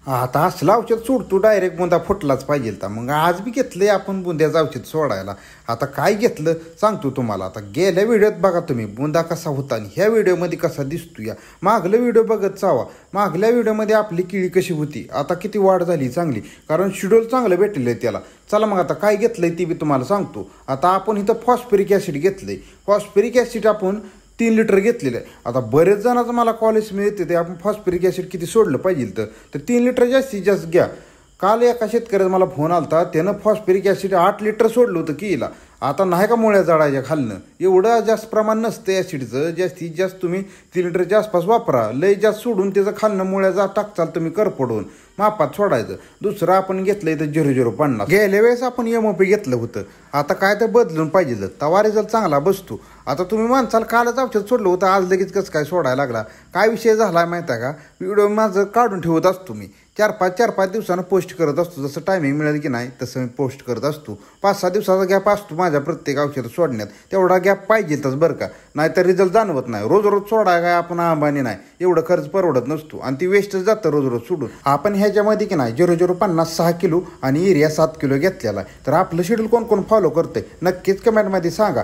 आता असलं औषध सोडतो डायरेक्ट बुंदा फुटलाच पाहिजे. तर मग आज बी घेतलंय आपण बुंद्याचं औषध सोडायला. आता काय घेतलं सांगतो तुम्हाला. आता गेल्या व्हिडिओत बघा तुम्ही बुंदा कसा होता आणि ह्या व्हिडिओमध्ये कसा दिसतो. या मागलं व्हिडिओ बघत जावा. मागल्या व्हिडिओमध्ये आपली किळी कशी होती, आता किती वाढ झाली चांगली, कारण शेड्यूल चांगलं भेटलेलं आहे त्याला. चला मग आता काय घेतलंय ते बी तुम्हाला सांगतो. आता आपण इथं फॉस्फरिक ॲसिड घेतलंय. फॉस्फरिक ॲसिड आपण 3 लिटर घेतलेलं आहे. आता बरेच जणांचं मला कॉलेजमध्ये येते ते आपण फॉस्फरिक ॲसिड किती सोडलं पाहिजे, तर 3 लिटर जास्तीत जास्त घ्या. काल एका शेतकऱ्याचा मला फोन आला, त्यानं फॉस्फरिक ॲसिड 8 लिटर सोडलं होतं किला. आता नाही का मुळ्या जाळायच्या खालनं, एवढं जास्त प्रमाण नसतं ॲसिडचं. जास्तीत जास्त तुम्ही 3 लिटरच्या आसपास वापरा. लय जास्त सोडून त्याचं खालनं मुळ्या टाकचाल तुम्ही करपडून मापात सोडायचं. दुसरं आपण घेतलं इथं 0050. गेल्या वेळेस आपण MOP घेतलं होतं. आता काय तर बदलून पाहिजे, तवा रिझल्ट चांगला बसतो. आता तुम्ही माणसाल कालच औषध सोडलं होतं, आज लगेच कसं काय सोडायला लागला. काय विषय झाला माहिती आहे का, व्हिडिओ माझं काढून ठेवत असतो मी. 4-5 दिवसानं पोस्ट करत असतो. जसं टायमिंग मिळेल की नाही तसं मी पोस्ट करत असतो. 5-6 दिवसाचा गॅप असतो माझ्या प्रत्येक औषध सोडण्यात. तेवढा गॅप पाहिजेतच बरं का, नाहीतर रिझल्ट जाणवत नाही. रोज सोडाय काय आपण अंबानी नाही, एवढं खर्च परवडत नसतो आणि ती वेस्टच जातं रोज सोडून. आपण ह्याच्यामध्ये की नाही 0050 6 किलो आणि युरिया 7 किलो घेतलेला आहे. तर आपलं शेड्यूल कोण कोण फॉलो करतंय नक्कीच कमेंटमध्ये सांगा.